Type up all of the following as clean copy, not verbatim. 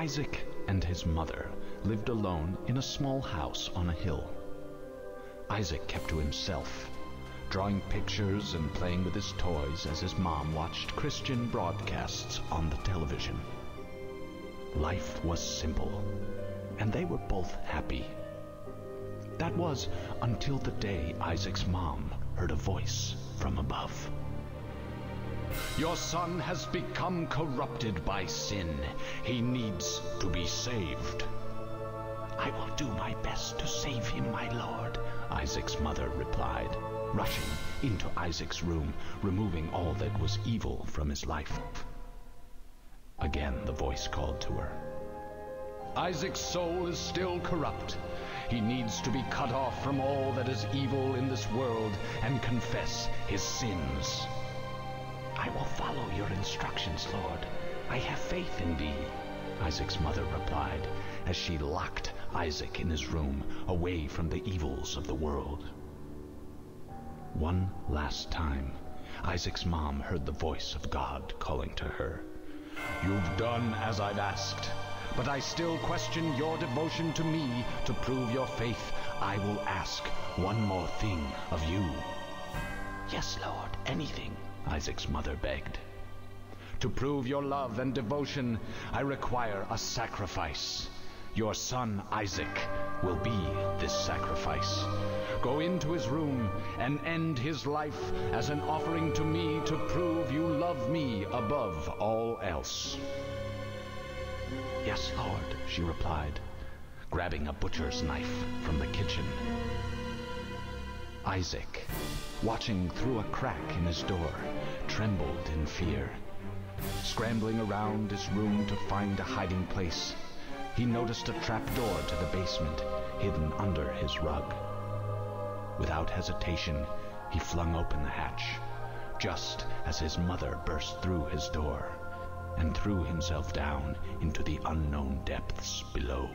Isaac and his mother lived alone in a small house on a hill. Isaac kept to himself, drawing pictures and playing with his toys as his mom watched Christian broadcasts on the television. Life was simple, and they were both happy. That was until the day Isaac's mom heard a voice from above. "Your son has become corrupted by sin. He needs to be saved." "I will do my best to save him, my lord," Isaac's mother replied, rushing into Isaac's room, removing all that was evil from his life. Again the voice called to her. "Isaac's soul is still corrupt. He needs to be cut off from all that is evil in this world and confess his sins." "I will follow your instructions, Lord. I have faith in thee," Isaac's mother replied, as she locked Isaac in his room, away from the evils of the world. One last time, Isaac's mom heard the voice of God calling to her. "You've done as I've asked, but I still question your devotion to me. To prove your faith, I will ask one more thing of you." "Yes, Lord, anything," Isaac's mother begged. "To prove your love and devotion, I require a sacrifice. Your son Isaac will be this sacrifice. Go into his room and end his life as an offering to me to prove you love me above all else." "Yes, Lord," she replied, grabbing a butcher's knife from the kitchen. Isaac, watching through a crack in his door, trembled in fear. Scrambling around his room to find a hiding place, he noticed a trapdoor to the basement hidden under his rug. Without hesitation, he flung open the hatch, just as his mother burst through his door, and threw himself down into the unknown depths below.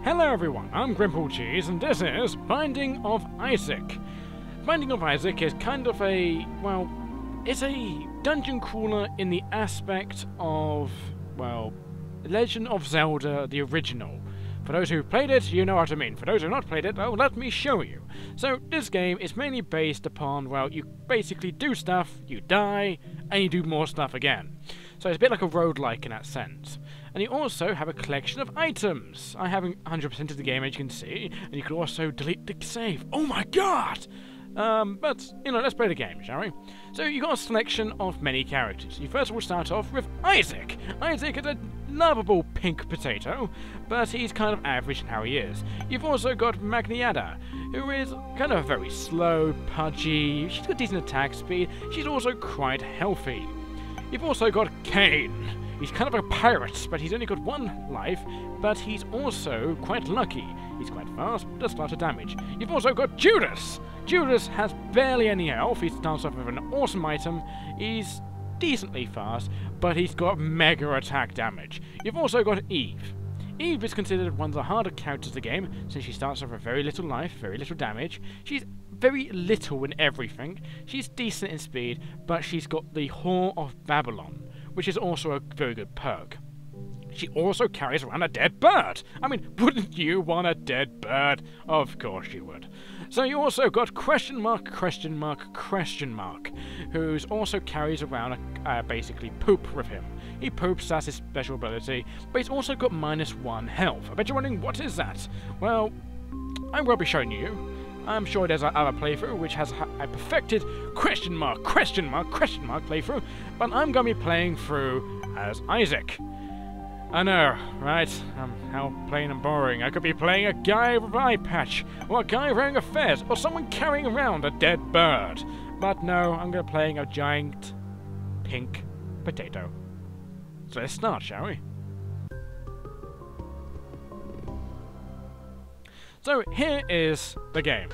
Hello everyone, I'm Grimple Cheese, and this is Binding of Isaac. Binding of Isaac is kind of a, well, it's a dungeon crawler in the aspect of, well, Legend of Zelda, the original. For those who've played it, you know what I mean. For those who've not played it, well, let me show you. So, this game is mainly based upon, well, you basically do stuff, you die, and you do more stuff again. So it's a bit like a roguelike in that sense. And you also have a collection of items. I haven't 100% of the game, as you can see, and you can also delete the save. Oh my god! But, you know, let's play the game, shall we? So, you've got a selection of many characters. You first of all start off with Isaac. Isaac is a lovable pink potato, but he's kind of average in how he is. You've also got Magniada, who is kind of very slow, pudgy, she's got decent attack speed, she's also quite healthy. You've also got Cain. He's kind of a pirate, but he's only got one life, but he's also quite lucky. He's quite fast, but does a lot of damage. You've also got Judas. Judas has barely any health. He starts off with an awesome item. He's decently fast, but he's got mega attack damage. You've also got Eve. Eve is considered one of the harder characters of the game, since she starts off with very little life, very little damage. She's very little in everything. She's decent in speed, but she's got the Whore of Babylon, which is also a very good perk. She also carries around a dead bird. I mean, wouldn't you want a dead bird? Of course you would. So you also got question mark, who's also carries around basically poop with him. He poops, that's his special ability, but he's also got -1 health. I bet you're wondering, what is that? Well, I will be showing you. I'm sure there's another playthrough which has a perfected question mark playthrough, but I'm going to be playing through as Isaac. I know, right? How plain and boring. I could be playing a guy with an eye patch, or a guy wearing a fez, or someone carrying around a dead bird. But no, I'm going to be playing a giant pink potato. So let's start, shall we? So here is the game.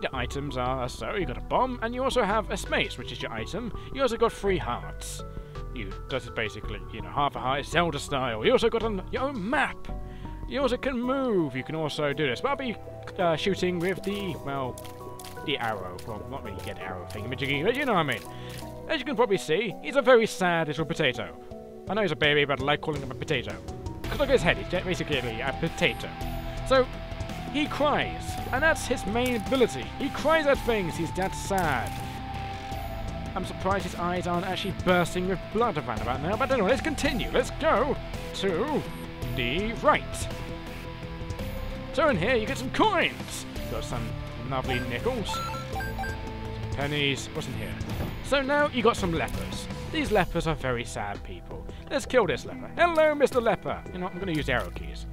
The items are so you got a bomb, and you also have a space, which is your item. You also got 3 hearts. This is basically, you know, half a heart, Zelda style. You also got your own map. You also can move. You can also do this. But I'll be shooting with the, well, the arrow. Well, not really get arrow thingamajiggy, but you know what I mean. As you can probably see, he's a very sad little potato. I know he's a baby, but I like calling him a potato. Because look at his head, he's basically a potato. So, he cries, and that's his main ability. He cries at things, he's that sad. I'm surprised his eyes aren't actually bursting with blood around about now, but anyway, let's continue. Let's go to the right. So in here, you get some coins. Got some lovely nickels. Some pennies. What's in here? So now you got some lepers. These lepers are very sad people. Let's kill this leper. Hello, Mr. Leper. You know what? I'm going to use arrow keys.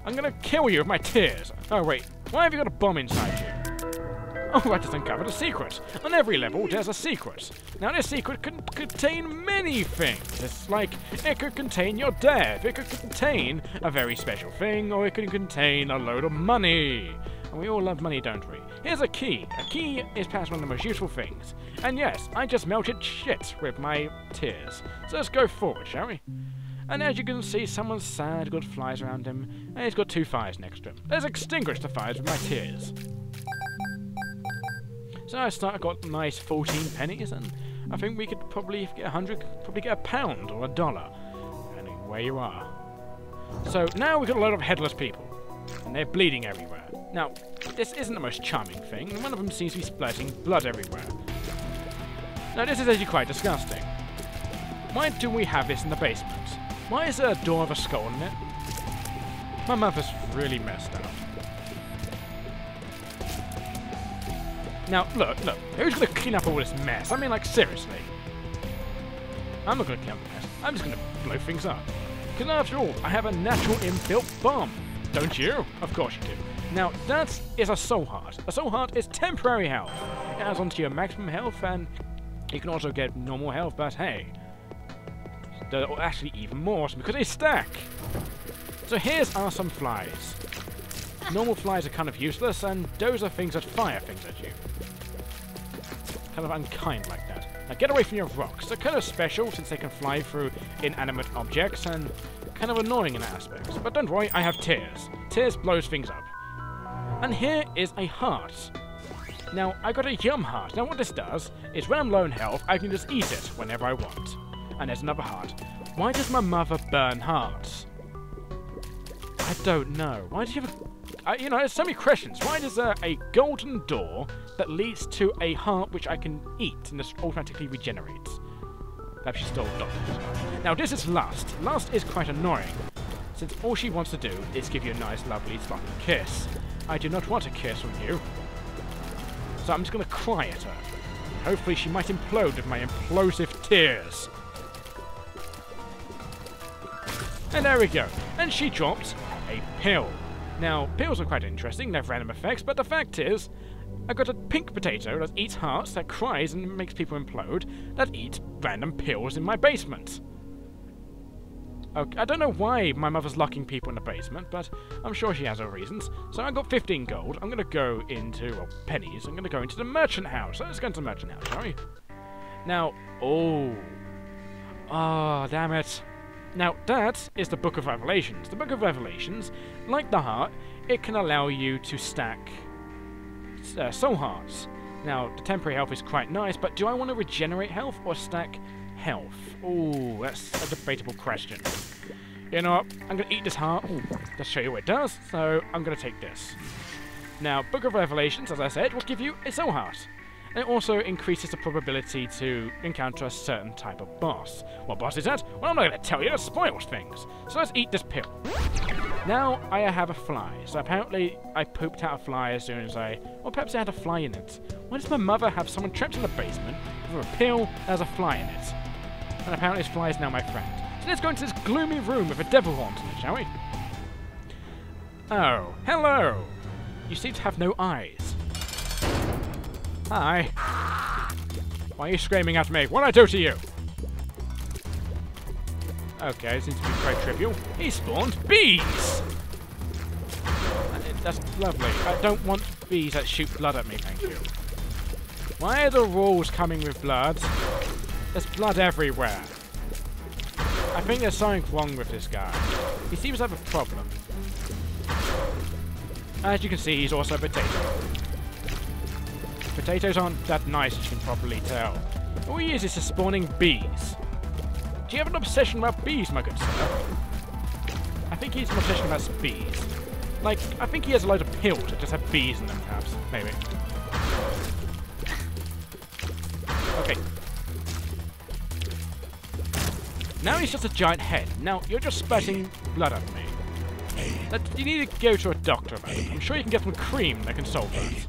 I'm going to kill you with my tears. Oh, wait. Why have you got a bomb inside you? Oh, I just uncovered a secret. On every level, there's a secret. Now, this secret can contain many things. It's like, it could contain your death, it could contain a very special thing, or it could contain a load of money. And we all love money, don't we? Here's a key. A key is perhaps one of the most useful things. And yes, I just melted shit with my tears. So let's go forward, shall we? And as you can see, someone's sad, got flies around him, and he's got 2 fires next to him. Let's extinguish the fires with my tears. So I got nice 14 pennies, and I think we could probably get 100, probably get £1 or $1, depending on where you are. So now we've got a lot of headless people, and they're bleeding everywhere. Now, this isn't the most charming thing, and one of them seems to be splurting blood everywhere. Now this is actually quite disgusting. Why do we have this in the basement? Why is there a door with a skull in it? My mother's really messed up. Now, look, who's going to clean up all this mess? I mean, like, seriously. I'm not going to clean up the mess. I'm just going to blow things up. Because after all, I have a natural inbuilt bomb. Don't you? Of course you do. Now, that is a soul heart. A soul heart is temporary health. It adds on to your maximum health, and you can also get normal health, but hey. They're actually even more awesome because they stack. So here's are some flies. Normal flies are kind of useless, and those are things that fire things at you. Kind of unkind like that. Now get away from your rocks. They're kind of special since they can fly through inanimate objects, and kind of annoying in aspects. But don't worry, I have tears. Tears blows things up. And here is a heart. Now, I got a yum heart. Now what this does is when I'm low in health, I can just eat it whenever I want. And there's another heart. Why does my mother burn hearts? I don't know. Why does she have a... you know, there's so many questions. Why is there a golden door that leads to a heart which I can eat and this automatically regenerates? Perhaps she stole doctors. Now this is Lust. Lust is quite annoying, since all she wants to do is give you a nice, lovely, sloppy kiss. I do not want a kiss from you. So I'm just going to cry at her. Hopefully she might implode with my implosive tears. And there we go. And she drops a pill. Now, pills are quite interesting, they have random effects, but the fact is, I got a pink potato that eats hearts, that cries and makes people implode, that eats random pills in my basement. Okay, I don't know why my mother's locking people in the basement, but I'm sure she has her reasons. So I got 15 gold, I'm going to go into, well, pennies, I'm going to go into the merchant house. So let's go into the merchant house, shall we? Now, oh, damn it. Now, that is the Book of Revelations. The Book of Revelations, like the heart, it can allow you to stack soul hearts. Now, the temporary health is quite nice, but do I want to regenerate health or stack health? Ooh, that's a debatable question. You know what? I'm going to eat this heart. Ooh, let's show you what it does. So, I'm going to take this. Now, Book of Revelations, as I said, will give you a soul heart. And it also increases the probability to encounter a certain type of boss. What boss is that? Well, I'm not going to tell you, that spoils things. So let's eat this pill. Now I have a fly. So apparently I pooped out a fly as soon as or perhaps I had a fly in it. Why does my mother have someone trapped in the basement with a pill that has a fly in it? And apparently this fly is now my friend. So let's go into this gloomy room with a devil haunt in it, shall we? Oh, hello! You seem to have no eyes. Hi. Why are you screaming at me? What'd I do to you? Okay, seems to be quite trivial. He spawned bees! That's lovely. I don't want bees that shoot blood at me, thank you. Why are the walls coming with blood? There's blood everywhere. I think there's something wrong with this guy. He seems to have a problem. As you can see, he's also a potato. Potatoes aren't that nice, as you can probably tell. All he is spawning bees. Do you have an obsession about bees, my good sir? I think he's an obsession about bees. Like, I think he has a load of pills that just have bees in them, perhaps. Maybe. Okay. Now he's just a giant head. Now, you're just spurting blood at me. You need to go to a doctor about it. I'm sure you can get some cream that can solve that.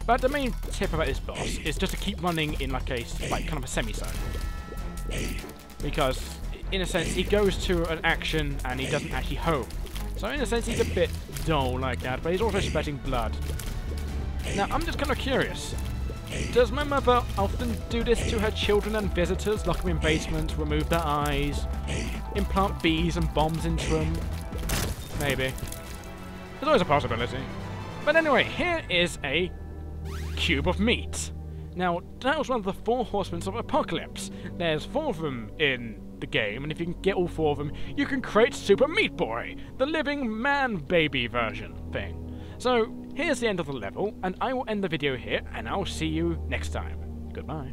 But the main tip about this boss is just to keep running in like kind of a semi-zone. Because, in a sense, he goes to an action and he doesn't actually home. So in a sense, he's a bit dull like that, but he's also spitting blood. Now, I'm just kind of curious. Does my mother often do this to her children and visitors? Lock them in basements, remove their eyes, implant bees and bombs into them? Maybe. There's always a possibility. But anyway, here is a cube of meat. Now, that was one of the 4 horsemen of Apocalypse. There's 4 of them in the game, and if you can get all 4 of them, you can create Super Meat Boy, the living man-baby version thing. So, here's the end of the level, and I will end the video here, and I'll see you next time. Goodbye.